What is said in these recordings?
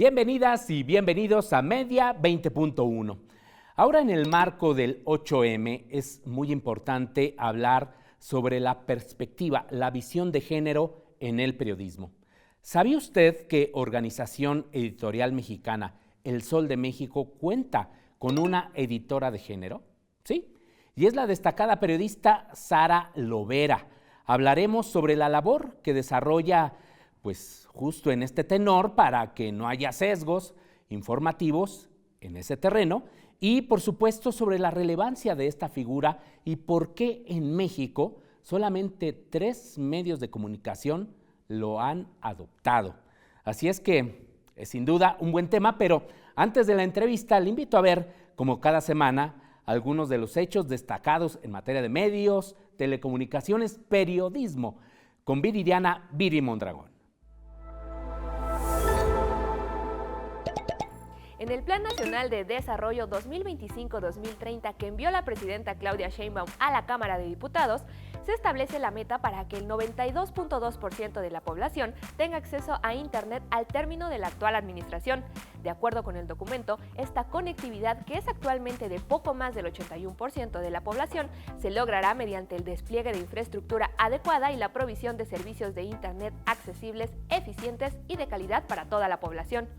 Bienvenidas y bienvenidos a Media 20.1. Ahora en el marco del 8M es muy importante hablar sobre la perspectiva, la visión de género en el periodismo. ¿Sabía usted que Organización Editorial Mexicana, El Sol de México, cuenta con una editora de género? Sí, y es la destacada periodista Sara Lovera. Hablaremos sobre la labor que desarrolla, pues justo en este tenor, para que no haya sesgos informativos en ese terreno, y por supuesto sobre la relevancia de esta figura y por qué en México solamente 3 medios de comunicación lo han adoptado. Así es que es sin duda un buen tema, pero antes de la entrevista le invito a ver, como cada semana, algunos de los hechos destacados en materia de medios, telecomunicaciones, periodismo, con Viridiana Mondragón. En el Plan Nacional de Desarrollo 2025-2030 que envió la presidenta Claudia Sheinbaum a la Cámara de Diputados, se establece la meta para que el 92.2% de la población tenga acceso a Internet al término de la actual administración. De acuerdo con el documento, esta conectividad, que es actualmente de poco más del 81% de la población, se logrará mediante el despliegue de infraestructura adecuada y la provisión de servicios de Internet accesibles, eficientes y de calidad para toda la población.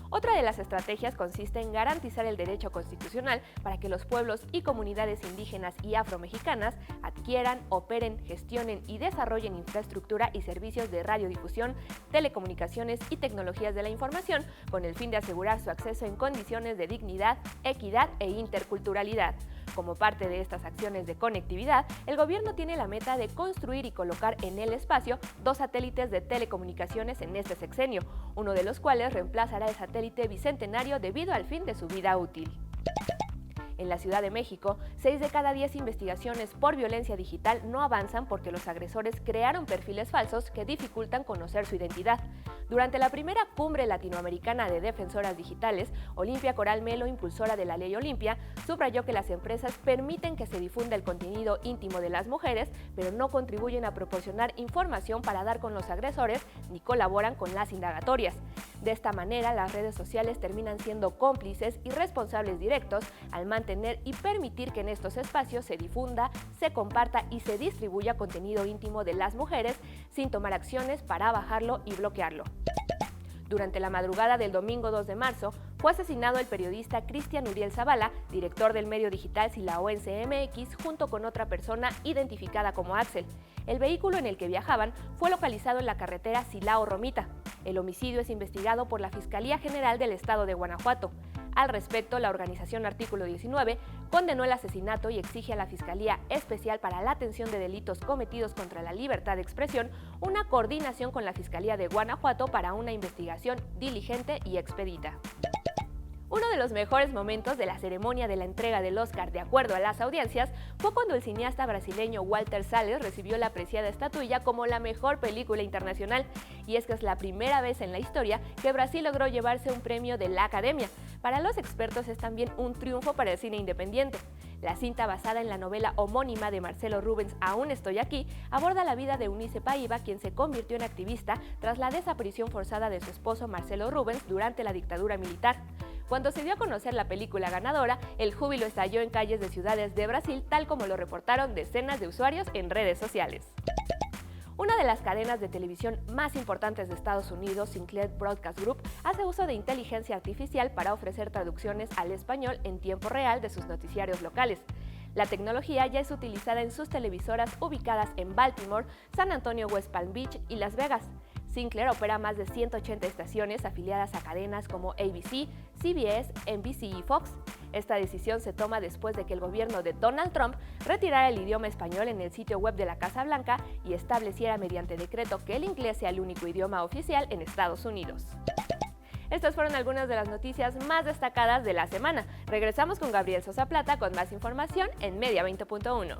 Otra de las estrategias consiste en garantizar el derecho constitucional para que los pueblos y comunidades indígenas y afromexicanas adquieran, operen, gestionen y desarrollen infraestructura y servicios de radiodifusión, telecomunicaciones y tecnologías de la información, con el fin de asegurar su acceso en condiciones de dignidad, equidad e interculturalidad. Como parte de estas acciones de conectividad, el gobierno tiene la meta de construir y colocar en el espacio 2 satélites de telecomunicaciones en este sexenio, uno de los cuales reemplazará el satélite bicentenario debido al fin de su vida útil. En la Ciudad de México, 6 de cada 10 investigaciones por violencia digital no avanzan porque los agresores crearon perfiles falsos que dificultan conocer su identidad. Durante la primera cumbre latinoamericana de defensoras digitales, Olimpia Coral Melo, impulsora de la Ley Olimpia, subrayó que las empresas permiten que se difunda el contenido íntimo de las mujeres, pero no contribuyen a proporcionar información para dar con los agresores ni colaboran con las indagatorias. De esta manera, las redes sociales terminan siendo cómplices y responsables directos al mantener y permitir que en estos espacios se difunda, se comparta y se distribuya contenido íntimo de las mujeres sin tomar acciones para bajarlo y bloquearlo. Durante la madrugada del domingo 2 de marzo, fue asesinado el periodista Cristian Uriel Zavala, director del medio digital Silao CMX, junto con otra persona identificada como Axel. El vehículo en el que viajaban fue localizado en la carretera Silao-Romita. El homicidio es investigado por la Fiscalía General del Estado de Guanajuato. Al respecto, la organización Artículo 19 condenó el asesinato y exige a la Fiscalía Especial para la Atención de Delitos Cometidos contra la Libertad de Expresión una coordinación con la Fiscalía de Guanajuato para una investigación diligente y expedita. Uno de los mejores momentos de la ceremonia de la entrega del Oscar, de acuerdo a las audiencias, fue cuando el cineasta brasileño Walter Salles recibió la preciada estatuilla como la mejor película internacional. Y es que es la primera vez en la historia que Brasil logró llevarse un premio de la Academia. Para los expertos es también un triunfo para el cine independiente. La cinta, basada en la novela homónima de Marcelo Rubens, Aún estoy aquí, aborda la vida de Eunice Paiva, quien se convirtió en activista tras la desaparición forzada de su esposo Marcelo Rubens durante la dictadura militar. Cuando se dio a conocer la película ganadora, el júbilo estalló en calles de ciudades de Brasil, tal como lo reportaron decenas de usuarios en redes sociales. Una de las cadenas de televisión más importantes de Estados Unidos, Sinclair Broadcast Group, hace uso de inteligencia artificial para ofrecer traducciones al español en tiempo real de sus noticiarios locales. La tecnología ya es utilizada en sus televisoras ubicadas en Baltimore, San Antonio, West Palm Beach y Las Vegas. Sinclair opera más de 180 estaciones afiliadas a cadenas como ABC, CBS, NBC y Fox. Esta decisión se toma después de que el gobierno de Donald Trump retirara el idioma español en el sitio web de la Casa Blanca y estableciera mediante decreto que el inglés sea el único idioma oficial en Estados Unidos. Estas fueron algunas de las noticias más destacadas de la semana. Regresamos con Gabriel Sosa Plata con más información en Media 20.1.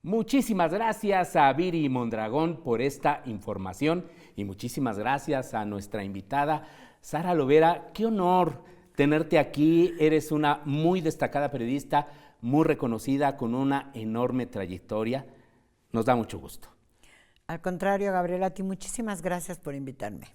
Muchísimas gracias a Viri Mondragón por esta información y muchísimas gracias a nuestra invitada Sara Lovera. Qué honor tenerte aquí, eres una muy destacada periodista, muy reconocida, con una enorme trayectoria. Nos da mucho gusto. Al contrario, Gabriela, a ti muchísimas gracias por invitarme.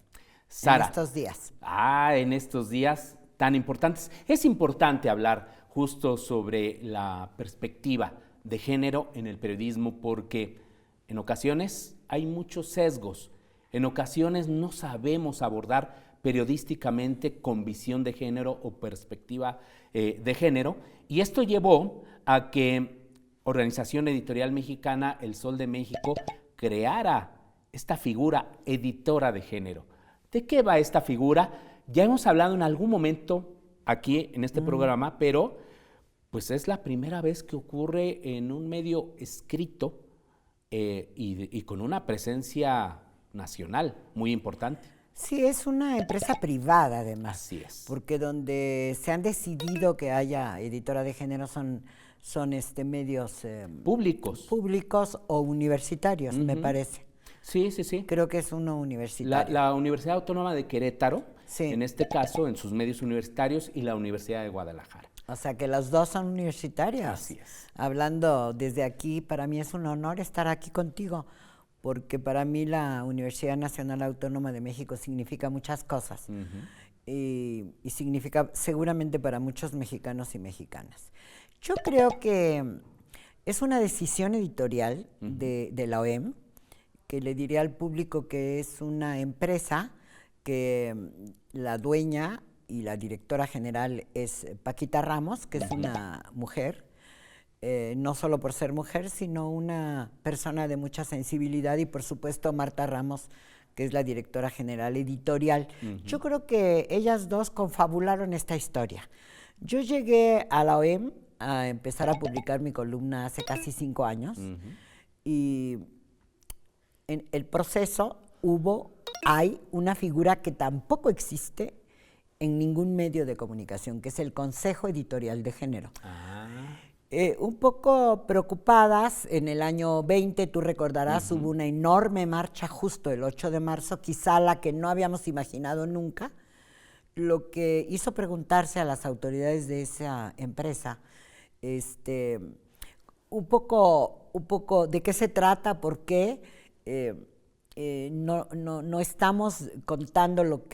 Sara. En estos días. En estos días tan importantes. Es importante hablar justo sobre la perspectiva de género en el periodismo porque en ocasiones hay muchos sesgos, en ocasiones no sabemos abordar periodísticamente con visión de género o perspectiva de género, y esto llevó a que Organización Editorial Mexicana, El Sol de México, creara esta figura editora de género. ¿De qué va esta figura? Ya hemos hablado en algún momento aquí en este programa, pero pues es la primera vez que ocurre en un medio escrito y con una presencia nacional muy importante. Sí, es una empresa privada además. Así es. Porque donde se han decidido que haya editora de género son medios públicos o universitarios, me parece. Sí, sí, sí. Creo que es uno universitario. La Universidad Autónoma de Querétaro, sí. En este caso, en sus medios universitarios, y la Universidad de Guadalajara. O sea, que las dos son universitarias. Así es. Hablando desde aquí, para mí es un honor estar aquí contigo, porque para mí la Universidad Nacional Autónoma de México significa muchas cosas. Y significa seguramente para muchos mexicanos y mexicanas. Yo creo que es una decisión editorial de la OEM, que le diría al público que es una empresa que la dueña y la directora general es Paquita Ramos, que es una mujer, no solo por ser mujer, sino una persona de mucha sensibilidad, y por supuesto Marta Ramos, que es la directora general editorial. Yo creo que ellas dos confabularon esta historia. Yo llegué a la OEM a empezar a publicar mi columna hace casi 5 años, y en el proceso hay una figura que tampoco existe en ningún medio de comunicación, que es el Consejo Editorial de Género. Un poco preocupadas, en el año 20, tú recordarás, hubo una enorme marcha justo el 8 de marzo, quizá la que no habíamos imaginado nunca, lo que hizo preguntarse a las autoridades de esa empresa, un poco de qué se trata, por qué no estamos contando lo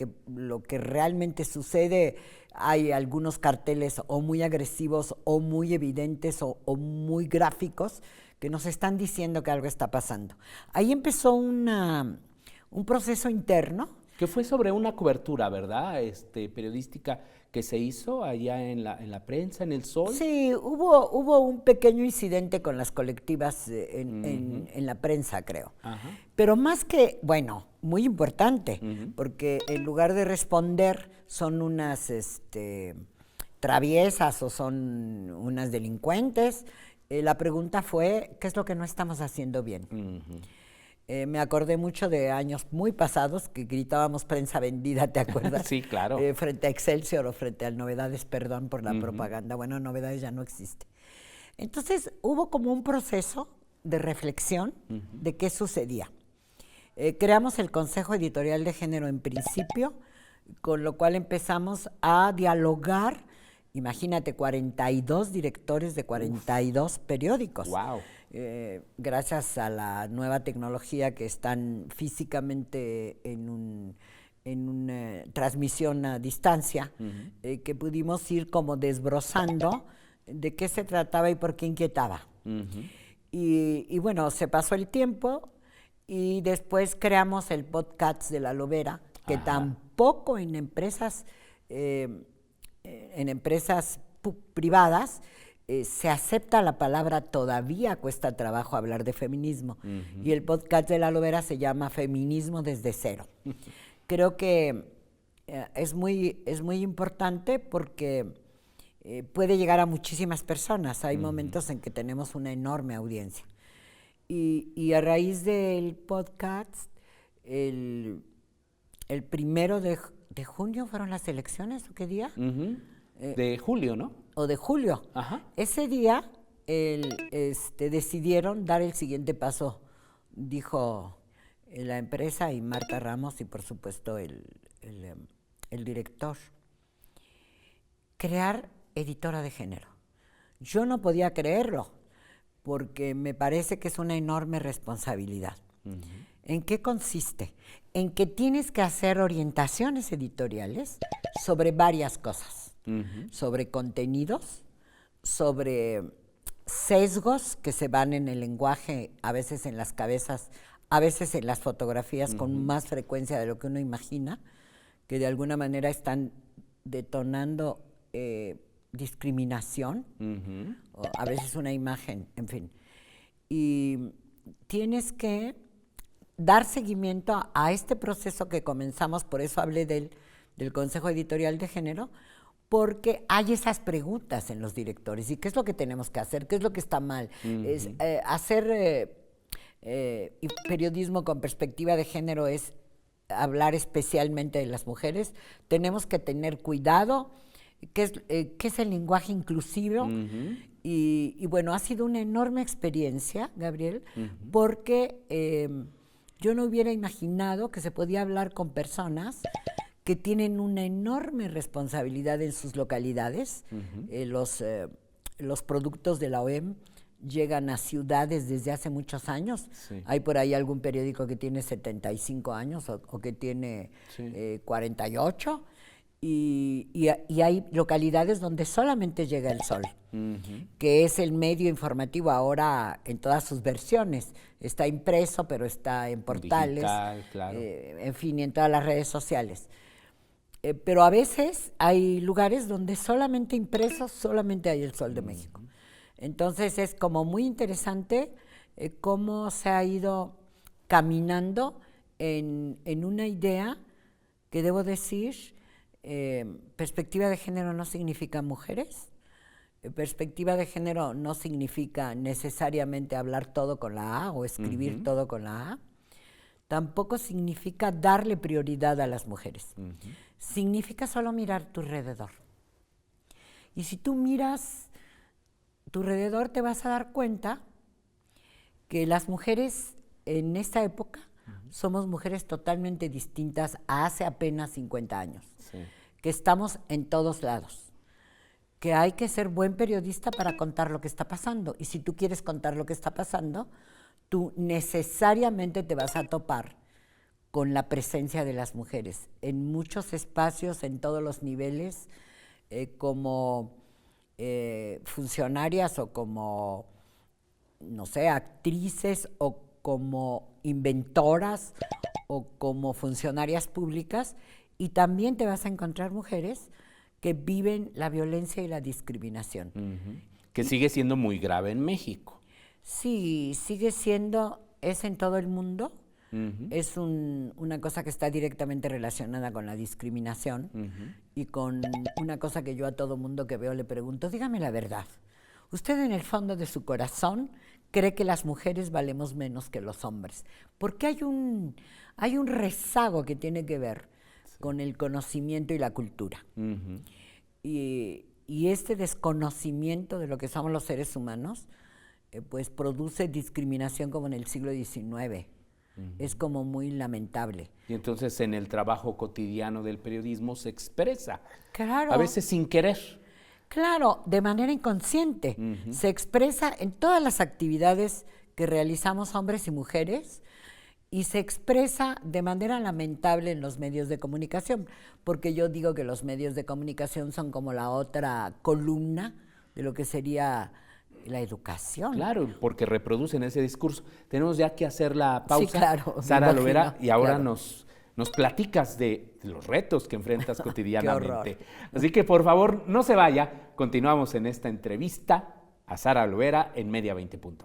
que realmente sucede. Hay algunos carteles o muy agresivos o muy evidentes o muy gráficos que nos están diciendo que algo está pasando. Ahí empezó un proceso interno. Que fue sobre una cobertura, ¿verdad? Periodística que se hizo allá en la prensa, en El Sol. Sí, hubo un pequeño incidente con las colectivas en la prensa, creo. Pero más que, bueno, muy importante, porque en lugar de responder son unas traviesas o son unas delincuentes, la pregunta fue, ¿qué es lo que no estamos haciendo bien? Me acordé mucho de años muy pasados que gritábamos prensa vendida, ¿te acuerdas? Sí, claro. Frente a Excelsior o frente a Novedades, perdón por la propaganda. Bueno, Novedades ya no existe. Entonces, hubo como un proceso de reflexión de qué sucedía. Creamos el Consejo Editorial de Género en principio, con lo cual empezamos a dialogar, imagínate, 42 directores de 42 periódicos. ¡Wow! Gracias a la nueva tecnología que están físicamente en una transmisión a distancia, que pudimos ir como desbrozando de qué se trataba y por qué inquietaba. Y bueno, se pasó el tiempo y después creamos el podcast de La Lobera, que tampoco en empresas privadas se acepta la palabra, todavía cuesta trabajo hablar de feminismo. Y el podcast de La Lobera se llama Feminismo desde cero. Creo que es muy importante porque puede llegar a muchísimas personas. Hay momentos en que tenemos una enorme audiencia. Y a raíz del podcast, el 1 de junio fueron las elecciones, ¿o qué día? De julio, ¿no? O de julio. Ese día decidieron dar el siguiente paso, dijo la empresa y Marta Ramos y por supuesto el director. Crear editora de género. Yo no podía creerlo porque me parece que es una enorme responsabilidad. ¿En qué consiste? en que tienes que hacer orientaciones editoriales sobre varias cosas, sobre contenidos, sobre sesgos que se van en el lenguaje, a veces en las cabezas, a veces en las fotografías con más frecuencia de lo que uno imagina, que de alguna manera están detonando discriminación, o a veces una imagen, en fin. Y tienes que dar seguimiento a este proceso que comenzamos, por eso hablé del Consejo Editorial de Género, porque hay esas preguntas en los directores. ¿Y qué es lo que tenemos que hacer? ¿Qué es lo que está mal? Hacer periodismo con perspectiva de género es hablar especialmente de las mujeres. Tenemos que tener cuidado. ¿Qué es el lenguaje inclusivo? Y bueno, ha sido una enorme experiencia, Gabriel, porque yo no hubiera imaginado que se podía hablar con personas que tienen una enorme responsabilidad en sus localidades. Los productos de la OEM llegan a ciudades desde hace muchos años. Sí. Hay por ahí algún periódico que tiene 75 años o que tiene 48. Y hay localidades donde solamente llega el sol, que es el medio informativo ahora en todas sus versiones. Está impreso, pero está en portales, digital, claro. En fin, y en todas las redes sociales. Pero a veces hay lugares donde solamente impreso, solamente hay el Sol de México. Entonces es como muy interesante cómo se ha ido caminando en una idea que debo decir, perspectiva de género no significa mujeres, perspectiva de género no significa necesariamente hablar todo con la A o escribir todo con la A, tampoco significa darle prioridad a las mujeres. Significa solo mirar tu alrededor. Y si tú miras tu alrededor, te vas a dar cuenta que las mujeres en esta época somos mujeres totalmente distintas a hace apenas 50 años. Sí. Que estamos en todos lados. Que hay que ser buen periodista para contar lo que está pasando. Y si tú quieres contar lo que está pasando, tú necesariamente te vas a topar con la presencia de las mujeres en muchos espacios, en todos los niveles, como funcionarias o como, no sé, actrices o como inventoras o como funcionarias públicas, y también te vas a encontrar mujeres que viven la violencia y la discriminación. Que sigue siendo muy grave en México. Sí, sigue siendo, es en todo el mundo. Es una cosa que está directamente relacionada con la discriminación y con una cosa que yo a todo mundo que veo le pregunto, dígame la verdad, ¿usted en el fondo de su corazón cree que las mujeres valemos menos que los hombres? Porque hay un rezago que tiene que ver con el conocimiento y la cultura. Y este desconocimiento de lo que somos los seres humanos, pues produce discriminación como en el siglo XIX. Es como muy lamentable. Y entonces en el trabajo cotidiano del periodismo se expresa, claro, a veces sin querer. Claro, de manera inconsciente. Se expresa en todas las actividades que realizamos hombres y mujeres y se expresa de manera lamentable en los medios de comunicación, porque yo digo que los medios de comunicación son como la otra columna de lo que sería la educación. Claro, porque reproducen ese discurso. Tenemos ya que hacer la pausa. Sí, claro. Sara Lovera, y ahora nos platicas de los retos que enfrentas cotidianamente. Así que, por favor, no se vaya. Continuamos en esta entrevista a Sara Lovera en Media 20.1.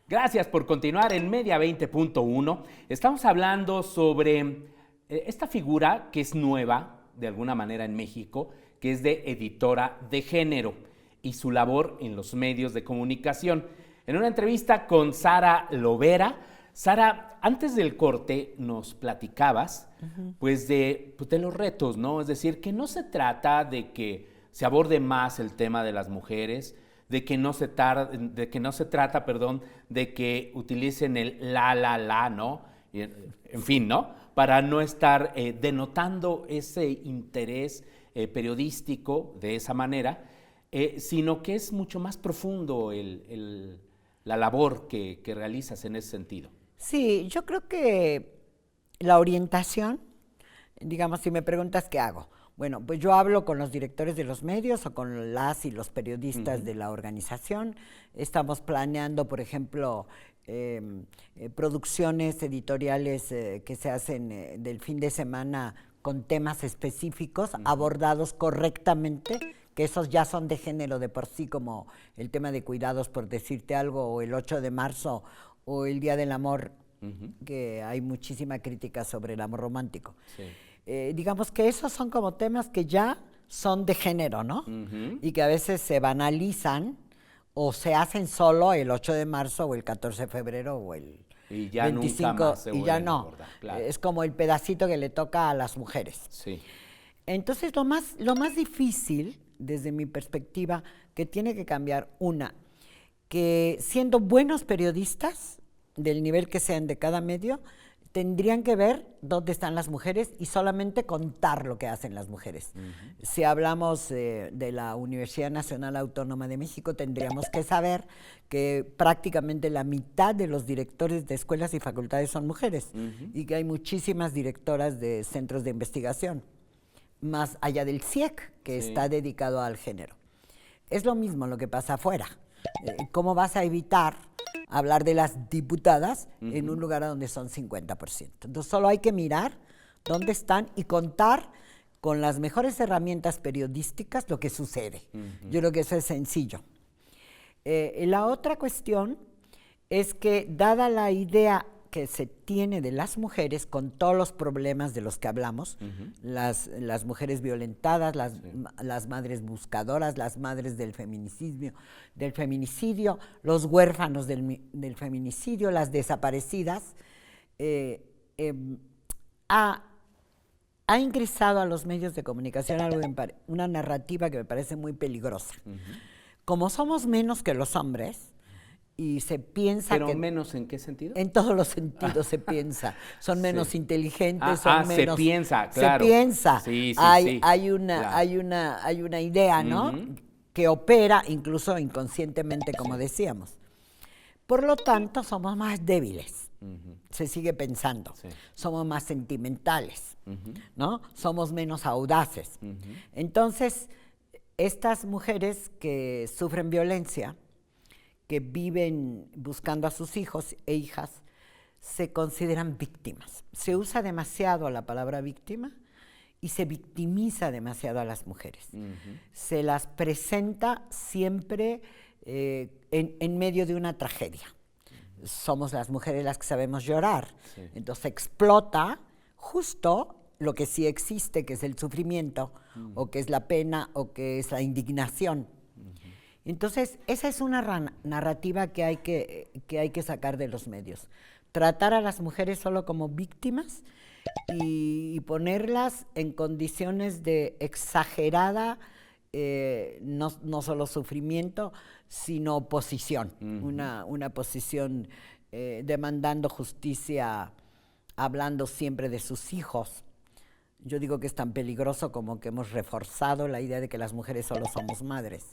Gracias por continuar en Media 20.1. Estamos hablando sobre esta figura que es nueva, de alguna manera en México, que es de editora de género y su labor en los medios de comunicación. En una entrevista con Sara Lovera, Sara, antes del corte nos platicabas pues de los retos, ¿no? Es decir, que no se trata de que se aborde más el tema de las mujeres, de que no se trata, de que utilicen el la, ¿no? En fin, ¿no? Para no estar denotando ese interés periodístico de esa manera, sino que es mucho más profundo la labor que realizas en ese sentido. Sí, yo creo que la orientación, digamos, si me preguntas qué hago, bueno, pues yo hablo con los directores de los medios o con las y los periodistas de la organización. Estamos planeando, por ejemplo, producciones editoriales que se hacen del fin de semana con temas específicos, abordados correctamente, que esos ya son de género de por sí, como el tema de cuidados, por decirte algo, o el 8 de marzo, o el Día del Amor, que hay muchísima crítica sobre el amor romántico. Sí. Digamos que esos son como temas que ya son de género, ¿no? Y que a veces se banalizan o se hacen solo el 8 de marzo o el 14 de febrero o el Y ya 25, nunca más se y ya vuelven a no. abordar, claro. Es como el pedacito que le toca a las mujeres. Sí. Entonces, lo más difícil, desde mi perspectiva, que tiene que cambiar, que siendo buenos periodistas, del nivel que sean de cada medio, tendrían que ver dónde están las mujeres y solamente contar lo que hacen las mujeres. Si hablamos de la Universidad Nacional Autónoma de México, tendríamos que saber que prácticamente la mitad de los directores de escuelas y facultades son mujeres y que hay muchísimas directoras de centros de investigación, más allá del CIEC, que está dedicado al género. Es lo mismo lo que pasa afuera. ¿Cómo vas a evitar hablar de las diputadas en un lugar donde son 50%? Entonces solo hay que mirar dónde están y contar con las mejores herramientas periodísticas lo que sucede. Yo creo que eso es sencillo. La otra cuestión es que, dada la idea que se tiene de las mujeres, con todos los problemas de los que hablamos, las mujeres violentadas, las madres buscadoras, las madres del feminicidio, los huérfanos del feminicidio, las desaparecidas, ha ingresado a los medios de comunicación una narrativa que me parece muy peligrosa. Como somos menos que los hombres, y se piensa ¿Pero que... menos en qué sentido? En todos los sentidos se piensa. Son menos inteligentes, se menos... piensa, claro. Se piensa. Sí, hay una idea, ¿no? Que opera incluso inconscientemente, como decíamos. Por lo tanto, somos más débiles. Se sigue pensando. Somos más sentimentales, ¿no? Somos menos audaces. Entonces, estas mujeres que sufren violencia, que viven buscando a sus hijos e hijas, se consideran víctimas. Se usa demasiado la palabra víctima y se victimiza demasiado a las mujeres. Se las presenta siempre en medio de una tragedia. Somos las mujeres las que sabemos llorar. Entonces explota justo lo que sí existe, que es el sufrimiento, o que es la pena, o que es la indignación. Entonces, esa es una narrativa que hay que sacar de los medios. Tratar a las mujeres solo como víctimas y ponerlas en condiciones de exagerada, no solo sufrimiento, sino oposición. Una posición demandando justicia, hablando siempre de sus hijos. Yo digo que es tan peligroso como que hemos reforzado la idea de que las mujeres solo somos madres.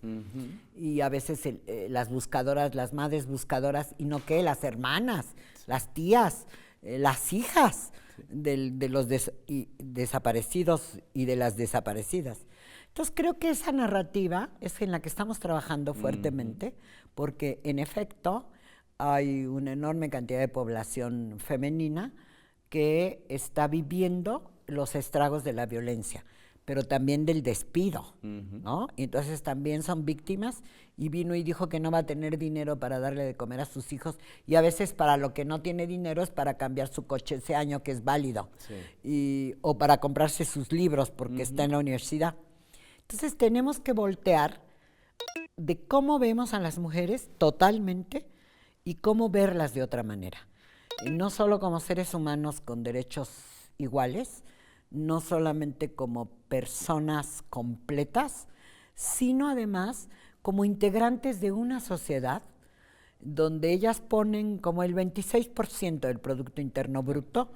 Y a veces las buscadoras, las madres buscadoras, y no qué, las hermanas, las tías, las hijas de los desaparecidos y de las desaparecidas. Entonces creo que esa narrativa es en la que estamos trabajando fuertemente, porque en efecto hay una enorme cantidad de población femenina que está viviendo los estragos de la violencia, pero también del despido, ¿no? Y entonces también son víctimas, y vino y dijo que no va a tener dinero para darle de comer a sus hijos, y a veces para lo que no tiene dinero es para cambiar su coche ese año, que es válido, o para comprarse sus libros porque está en la universidad. Entonces tenemos que voltear de cómo vemos a las mujeres totalmente y cómo verlas de otra manera. Y no solo como seres humanos con derechos iguales, no solamente como personas completas, sino además como integrantes de una sociedad donde ellas ponen como el 26% del Producto Interno Bruto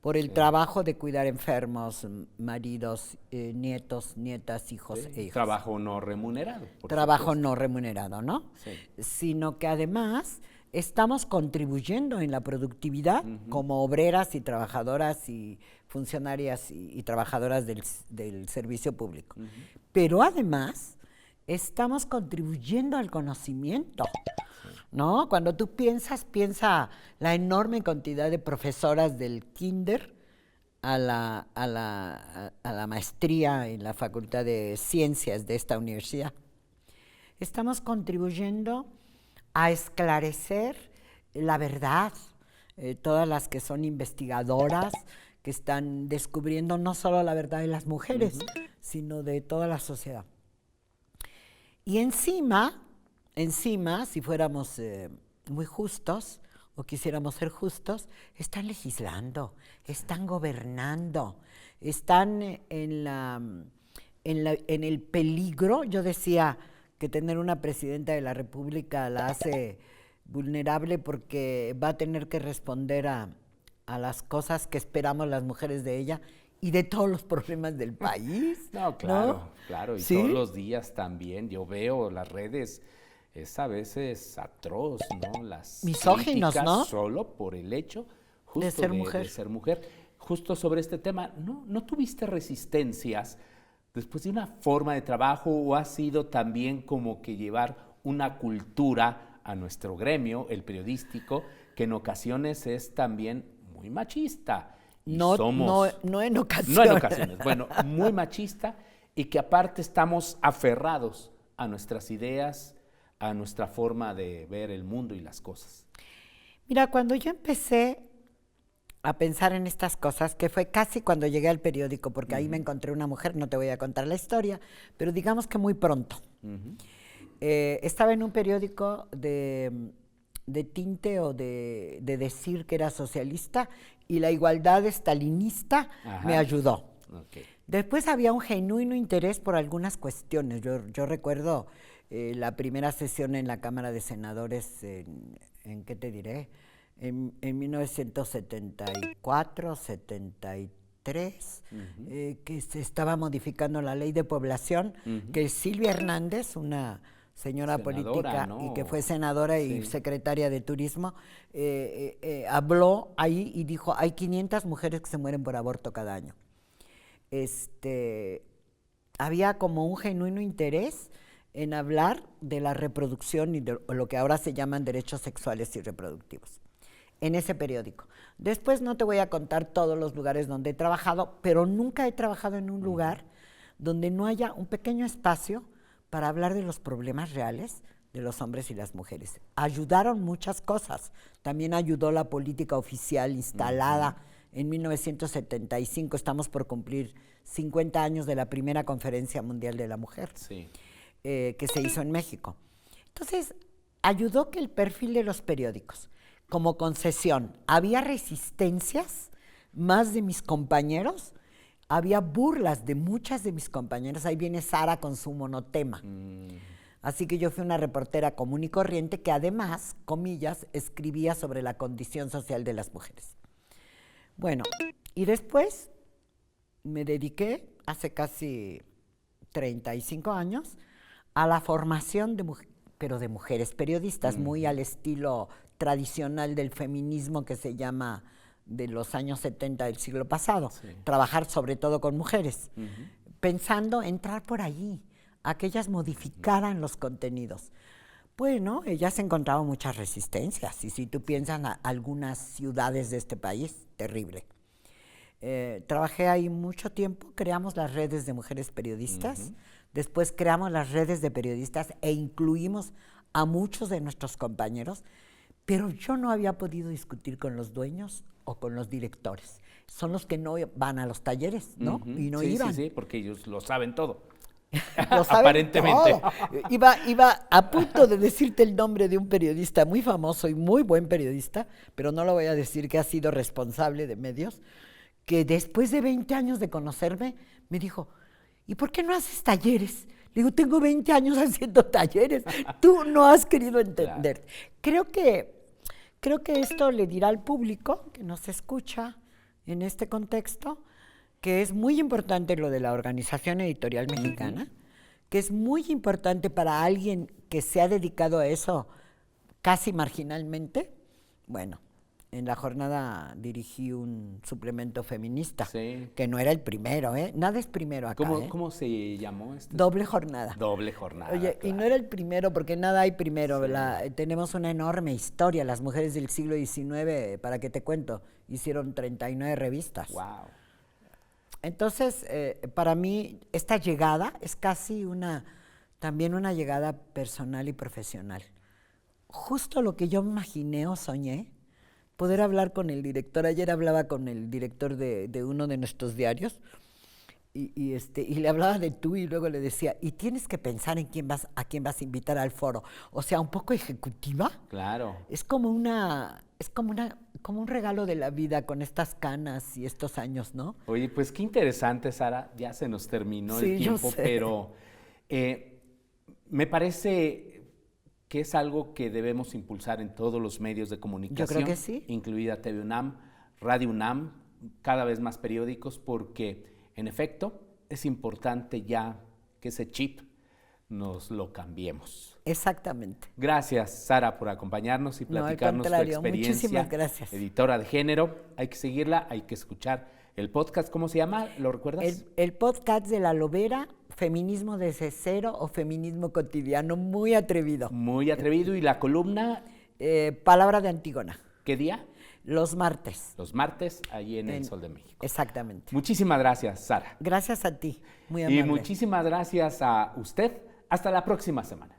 por el trabajo de cuidar enfermos, maridos, nietos, nietas, hijos e hijas. Trabajo no remunerado. Trabajo no remunerado, ¿no? Sí. Sino que además estamos contribuyendo en la productividad como obreras y trabajadoras y funcionarias y trabajadoras del servicio público. Pero además estamos contribuyendo al conocimiento, ¿no? Cuando tú piensa la enorme cantidad de profesoras del kinder a la maestría en la Facultad de Ciencias de esta universidad. Estamos contribuyendo a esclarecer la verdad, todas las que son investigadoras, que están descubriendo no solo la verdad de las mujeres, sino de toda la sociedad. Y encima, si fuéramos muy justos, o quisiéramos ser justos, están legislando, están gobernando, están en el peligro. Yo decía que tener una presidenta de la República la hace vulnerable porque va a tener que responder a las cosas que esperamos las mujeres de ella y de todos los problemas del país. No, claro, ¿no? claro, y ¿Sí? todos los días también, yo veo las redes, es a veces atroz, ¿no? Las misóginos, críticas ¿no? Solo por el hecho justo De ser mujer. de ser mujer. Justo sobre este tema, ¿no tuviste resistencias después de una forma de trabajo o ha sido también como que llevar una cultura a nuestro gremio, el periodístico, que en ocasiones es también muy machista? Y No en ocasiones. No en ocasiones, bueno, muy machista y que aparte estamos aferrados a nuestras ideas, a nuestra forma de ver el mundo y las cosas. Mira, cuando yo empecé a pensar en estas cosas, que fue casi cuando llegué al periódico, porque ahí me encontré una mujer, no te voy a contar la historia, pero digamos que muy pronto. Estaba en un periódico de tinte o de decir que era socialista y la igualdad estalinista me ayudó. Okay. Después había un genuino interés por algunas cuestiones. Yo recuerdo la primera sesión en la Cámara de Senadores en ¿qué te diré? En 1974, 73, que se estaba modificando la ley de población, que Silvia Hernández, una señora política, ¿no? Y que fue senadora y secretaria de Turismo, habló ahí y dijo, hay 500 mujeres que se mueren por aborto cada año. Había como un genuino interés en hablar de la reproducción y de lo que ahora se llaman derechos sexuales y reproductivos, en ese periódico. Después no te voy a contar todos los lugares donde he trabajado, pero nunca he trabajado en un lugar donde no haya un pequeño espacio para hablar de los problemas reales de los hombres y las mujeres. Ayudaron muchas cosas. También ayudó la política oficial instalada en 1975. Estamos por cumplir 50 años de la primera Conferencia Mundial de la Mujer, que se hizo en México. Entonces, ayudó que el perfil de los periódicos, como concesión, había resistencias más de mis compañeros, había burlas de muchas de mis compañeras. Ahí viene Sara con su monotema. Así que yo fui una reportera común y corriente que además, comillas, escribía sobre la condición social de las mujeres. Bueno, y después me dediqué, hace casi 35 años, a la formación pero de mujeres periodistas, muy al estilo tradicional del feminismo que se llama de los años 70 del siglo pasado, trabajar sobre todo con mujeres, pensando entrar por allí, a que ellas modificaran los contenidos. Bueno, ellas encontraron muchas resistencias, y si tú piensas en algunas ciudades de este país, terrible. Trabajé ahí mucho tiempo, creamos las redes de mujeres periodistas, después creamos las redes de periodistas e incluimos a muchos de nuestros compañeros, pero yo no había podido discutir con los dueños o con los directores. Son los que no van a los talleres, ¿no? Y no iban. Sí, porque ellos lo saben todo. Lo saben aparentemente. todo. Iba a punto de decirte el nombre de un periodista muy famoso y muy buen periodista, pero no lo voy a decir, que ha sido responsable de medios, que después de 20 años de conocerme, me dijo, ¿y por qué no haces talleres? Le digo, tengo 20 años haciendo talleres, tú no has querido entender. Claro. Creo que esto le dirá al público que nos escucha, en este contexto, que es muy importante lo de la Organización Editorial Mexicana, que es muy importante para alguien que se ha dedicado a eso casi marginalmente. Bueno, en la jornada dirigí un suplemento feminista, Sí. que no era el primero, ¿eh? Nada es primero acá, ¿eh? ¿Cómo se llamó este? Doble jornada. Doble jornada. Oye, y claro. no era el primero, porque nada hay primero. Sí. Tenemos una enorme historia. Las mujeres del siglo XIX, para que te cuento, hicieron 39 revistas. Wow. Entonces, para mí, esta llegada es casi también una llegada personal y profesional. Justo lo que yo imaginé o soñé, poder hablar con el director. Ayer hablaba con el director de uno de nuestros diarios y le hablaba de tú y luego le decía, y tienes que pensar en a quién vas a invitar al foro. O sea, un poco ejecutiva. Claro. Es como un regalo de la vida con estas canas y estos años, ¿no? Oye, pues qué interesante, Sara. Ya se nos terminó Sí, el yo tiempo, sé. pero me parece que es algo que debemos impulsar en todos los medios de comunicación. Yo creo que sí. Incluida TV UNAM, Radio UNAM, cada vez más periódicos, porque en efecto es importante ya que ese chip nos lo cambiemos. Exactamente. Gracias, Sara, por acompañarnos y No, al platicarnos tu contrario, experiencia. muchísimas gracias. Editora de género, hay que seguirla, hay que escuchar el podcast. ¿Cómo se llama? ¿Lo recuerdas? El podcast de La Lobera, Feminismo desde cero o Feminismo cotidiano, muy atrevido. Muy atrevido. ¿Y la columna, Palabra de Antígona, qué día? los martes. Los martes, allí en El Sol de México. Exactamente. Muchísimas gracias, Sara. Gracias a ti, muy amable. Y muchísimas gracias a usted. Hasta la próxima semana.